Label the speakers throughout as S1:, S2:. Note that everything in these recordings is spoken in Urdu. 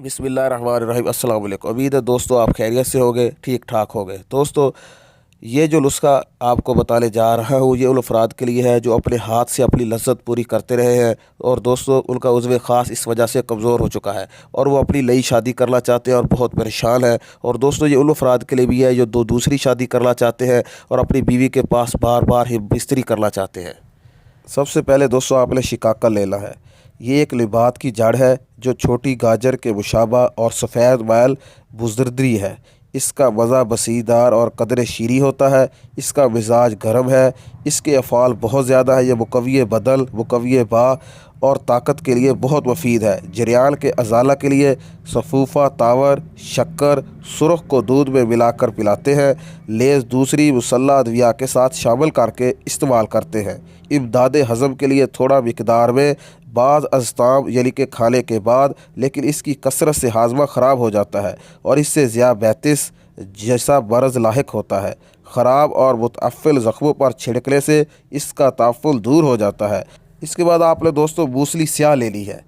S1: بسم اللہ الرحمن الرحیم۔ السلام علیکم۔ امید ہے دوستو آپ خیریت سے ہوگے، ٹھیک ٹھاک ہوگے۔ دوستو یہ جو نسخہ آپ کو بتانے جا رہا ہوں یہ ان افراد کے لیے ہے جو اپنے ہاتھ سے اپنی لذت پوری کرتے رہے ہیں، اور دوستو ان کا عضو خاص اس وجہ سے کمزور ہو چکا ہے اور وہ اپنی نئی شادی کرنا چاہتے ہیں اور بہت پریشان ہے۔ اور دوستو یہ ان افراد کے لیے بھی ہے جو دوسری شادی کرنا چاہتے ہیں اور اپنی بیوی کے پاس بار بار ہی بستری کرنا چاہتے ہیں۔ سب سے پہلے دوستو آپ نے شقاقہ لینا ہے۔ یہ ایک نبات کی جڑ ہے جو چھوٹی گاجر کے مشابہ اور سفید مائل بزدری ہے۔ اس کا مزہ بسیدار اور قدر شیریں ہوتا ہے۔ اس کا مزاج گرم ہے۔ اس کے افعال بہت زیادہ ہے۔ یہ مقوی بدن، مقوی با اور طاقت کے لیے بہت مفید ہے۔ جریان کے ازالہ کے لیے صفوفہ تاور، شکر، سرخ کو دودھ میں ملا کر پلاتے ہیں۔ لیز دوسری مسلح ادویات کے ساتھ شامل کر کے استعمال کرتے ہیں۔ امداد ہضم کے لیے تھوڑا مقدار میں بعض اجسام یعنی کہ کھانے کے بعد، لیکن اس کی کثرت سے ہاضمہ خراب ہو جاتا ہے اور اس سے ذیابیطس جیسا مرض لاحق ہوتا ہے۔ خراب اور متعفن زخموں پر چھڑکنے سے اس کا تعفن دور ہو جاتا ہے۔ اس کے بعد آپ نے دوستو موسلی سیاہ لے لی ہے۔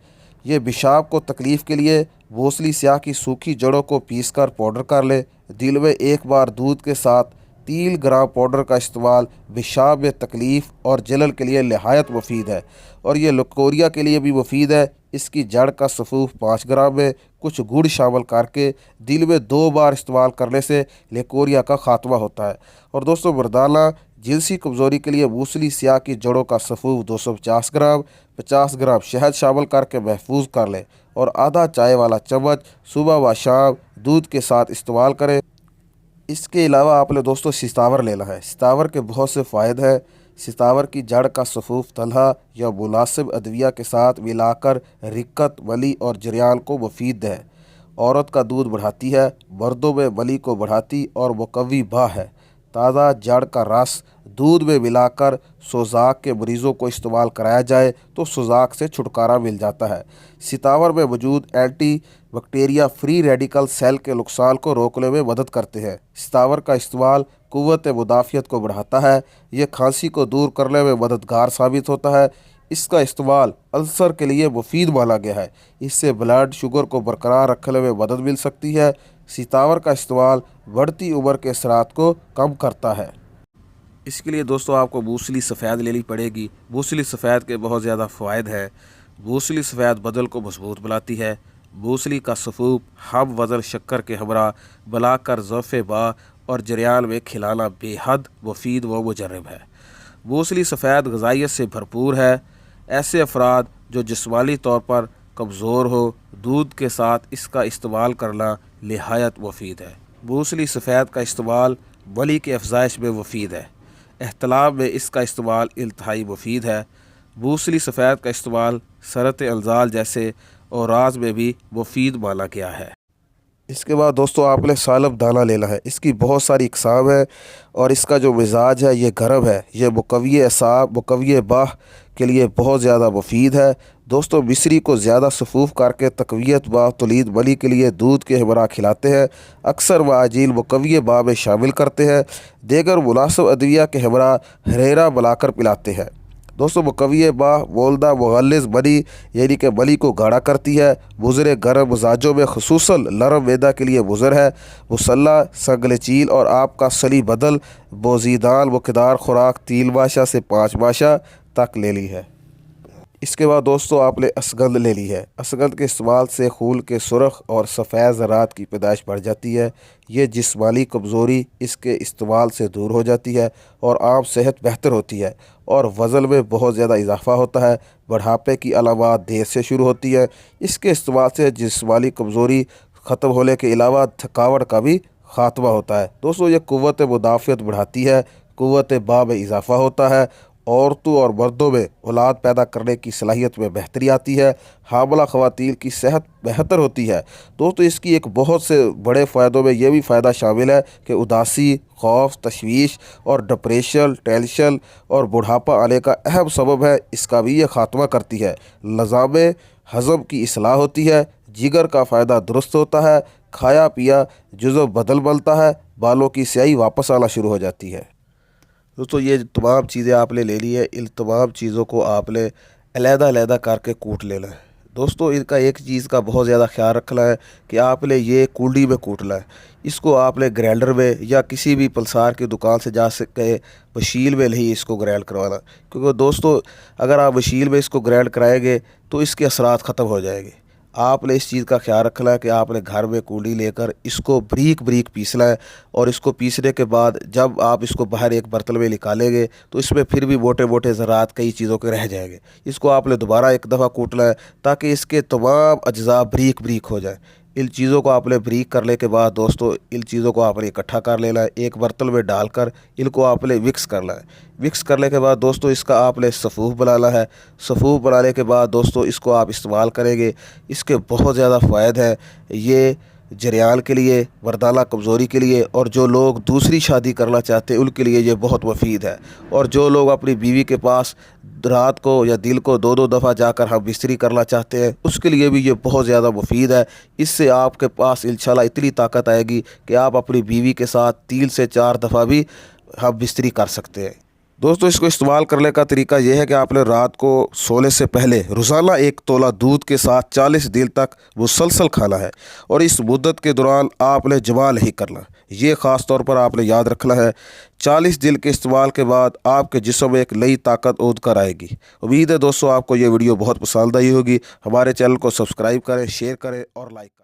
S1: یہ پیشاب کو تکلیف کے لیے موسلی سیاہ کی سوکھی جڑوں کو پیس کر پاؤڈر کر لے۔ دن میں ایک بار دودھ کے ساتھ 3 گرام پاؤڈر کا استعمال پیشاب میں تکلیف اور جلن کے لیے نہایت مفید ہے، اور یہ لکوریا کے لیے بھی مفید ہے۔ اس کی جڑ کا سفوف 5 گرام میں کچھ گڑ شامل کر کے دن میں 2 بار استعمال کرنے سے لیکوریا کا خاتمہ ہوتا ہے۔ اور دوستو مردانہ جنسی کمزوری کے لیے موسلی سیاہ کی جڑوں کا سفوف 250 گرام 50 گرام شہد شامل کر کے محفوظ کر لیں اور آدھا چائے والا چمچ صبح و شام دودھ کے ساتھ استعمال کریں۔ اس کے علاوہ آپ نے دوستو ستاور لینا ہے۔ ستاور کے بہت سے فوائد ہیں۔ ستاور کی جڑ کا سفوف تلہا یا مناسب ادویہ کے ساتھ ملا کر رکت، ملی اور جریان کو مفید ہے۔ عورت کا دودھ بڑھاتی ہے، مردوں میں ملی کو بڑھاتی اور مقوی با ہے۔ تازہ جڑ کا رس دودھ میں ملا کر سوزاک کے مریضوں کو استعمال کرایا جائے تو سوزاک سے چھٹکارا مل جاتا ہے۔ ستاور میں موجود anti bacteria free radical cell کے نقصان کو روکنے میں مدد کرتے ہیں۔ ستاور کا استعمال قوت مدافعت کو بڑھاتا ہے۔ یہ کھانسی کو دور کرنے میں مددگار ثابت ہوتا ہے۔ اس کا استعمال السر کے لیے مفید مانا گیا ہے۔ اس سے بلڈ شوگر کو برقرار رکھنے میں مدد مل سکتی ہے۔ ستاور کا استعمال بڑھتی عمر کے اثرات کو کم کرتا ہے۔ اس کے لیے دوستو آپ کو موسلی سفید لینی پڑے گی۔ موسلی سفید کے بہت زیادہ فوائد ہیں۔ موسلی سفید بدن کو مضبوط بناتی ہے۔ موسلی کا سفوف ہم وزن شکر کے ہمراہ بلا کر ضعف با اور جریان میں کھلانا بے حد مفید و مجرب ہے۔ موسلی سفید غذائیت سے بھرپور ہے۔ ایسے افراد جو جسمانی طور پر کمزور ہو، دودھ کے ساتھ اس کا استعمال کرنا نہایت مفید ہے۔ موسلی سفید کا استعمال ملی کی افزائش میں مفید ہے۔ احتلام میں اس کا استعمال انتہائی مفید ہے۔ موسلی سفید کا استعمال سرط انزال جیسے امراض میں بھی مفید مانا گیا ہے۔ اس کے بعد دوستو آپ نے سالب دانہ لینا ہے۔ اس کی بہت ساری اقسام ہیں اور اس کا جو مزاج ہے یہ گرم ہے۔ یہ مقوی اعصاب، مقوی باہ کے لیے بہت زیادہ مفید ہے۔ دوستو مصری کو زیادہ سفوف کر کے تقویت باہ تولید ملی کے لیے دودھ کے ہمراہ کھلاتے ہیں۔ اکثر معاجین مقوی باہ میں شامل کرتے ہیں۔ دیگر مناسب ادویہ کے ہمراہ ہریرا ملا کر پلاتے ہیں۔ دوستو مقوی باہ مولدہ مغلظ منی یعنی کہ ملی کو گاڑھا کرتی ہے۔ مضر گرم مزاجوں میں خصوصاً نرم معدہ کے لیے مضر ہے۔ مسلح سنگلچیل اور آپ کا سلی بدل بوزیدان مقدار خوراک 3 ماشا سے 5 ماشا تک لے لی ہے۔ اس کے بعد دوستو آپ نے اسگند لے لی ہے۔ اسگند کے استعمال سے خون کے سرخ اور سفید ذرات کی پیدائش بڑھ جاتی ہے۔ یہ جسمانی کمزوری اس کے استعمال سے دور ہو جاتی ہے اور عام صحت بہتر ہوتی ہے، اور وزن میں بہت زیادہ اضافہ ہوتا ہے۔ بڑھاپے کی علامات دیر سے شروع ہوتی ہے۔ اس کے استعمال سے جسمانی کمزوری ختم ہونے کے علاوہ تھکاوٹ کا بھی خاتمہ ہوتا ہے۔ دوستو یہ قوت مدافعت بڑھاتی ہے، قوت با میں اضافہ ہوتا ہے، عورتوں اور مردوں میں اولاد پیدا کرنے کی صلاحیت میں بہتری آتی ہے، حاملہ خواتین کی صحت بہتر ہوتی ہے۔ دوستو اس کی ایک بہت سے بڑے فائدوں میں یہ بھی فائدہ شامل ہے کہ اداسی، خوف، تشویش اور ڈپریشن، ٹینشن اور بڑھاپا آنے کا اہم سبب ہے، اس کا بھی یہ خاتمہ کرتی ہے۔ نظام ہضم کی اصلاح ہوتی ہے، جگر کا فائدہ درست ہوتا ہے، کھایا پیا جزو بدل بنتا ہے، بالوں کی سیاہی واپس آنا شروع ہو جاتی ہے۔ دوستو یہ تمام چیزیں آپ نے لے لی ہے۔ ان تمام چیزوں کو آپ نے علیحدہ علیحدہ کر کے کوٹ لینا ہے۔ دوستو ان کا ایک چیز کا بہت زیادہ خیال رکھنا ہے کہ آپ نے یہ کولڈی میں کوٹنا ہے، اس کو آپ نے گرینڈر میں یا کسی بھی پلسار کی دکان سے جا سکے مشین میں نہیں اس کو گرینڈ کروانا، کیونکہ دوستو اگر آپ مشین میں اس کو گرینڈ کرائیں گے تو اس کے اثرات ختم ہو جائیں گے۔ آپ نے اس چیز کا خیال رکھنا ہے کہ آپ نے گھر میں کولڈی لے کر اس کو بریک بریک پیسنا ہے، اور اس کو پیسنے کے بعد جب آپ اس کو باہر ایک برتن میں نکالیں گے تو اس میں پھر بھی موٹے موٹے ذرات کئی چیزوں کے رہ جائیں گے۔ اس کو آپ نے دوبارہ ایک دفعہ کوٹنا ہے تاکہ اس کے تمام اجزاء بریک بریک ہو جائیں۔ ان چیزوں کو آپ نے بریک کرنے کے بعد دوستو ان چیزوں کو آپ نے اکٹھا کر لینا ہے، ایک برتن میں ڈال کر ان کو آپ نے مکس کرنا ہے۔ مکس کرنے کے بعد دوستو اس کا آپ نے سفوف بنانا ہے۔ سفوف بنانے کے بعد دوستو اس کو آپ استعمال کریں گے، اس کے بہت زیادہ فوائد ہیں۔ یہ جریان کے لیے، مردانہ کمزوری کے لیے، اور جو لوگ دوسری شادی کرنا چاہتے ہیں ان کے لیے یہ بہت مفید ہے، اور جو لوگ اپنی بیوی کے پاس رات کو یا دن کو دو دو دفعہ جا کر ہم بستری کرنا چاہتے ہیں اس کے لیے بھی یہ بہت زیادہ مفید ہے۔ اس سے آپ کے پاس انشاءاللہ اتنی طاقت آئے گی کہ آپ اپنی بیوی کے ساتھ 3 سے 4 دفعہ بھی ہم بستری کر سکتے ہیں۔ دوستو اس کو استعمال کرنے کا طریقہ یہ ہے کہ آپ نے رات کو سونے سے پہلے روزانہ 1 تولہ دودھ کے ساتھ 40 دن تک مسلسل کھانا ہے، اور اس مدت کے دوران آپ نے جماع نہیں کرنا۔ یہ خاص طور پر آپ نے یاد رکھنا ہے۔ 40 دن کے استعمال کے بعد آپ کے جسم میں ایک نئی طاقت اود کر آئے گی۔ امید ہے دوستو آپ کو یہ ویڈیو بہت پسند آئی ہوگی۔ ہمارے چینل کو سبسکرائب کریں، شیئر کریں اور لائک کریں۔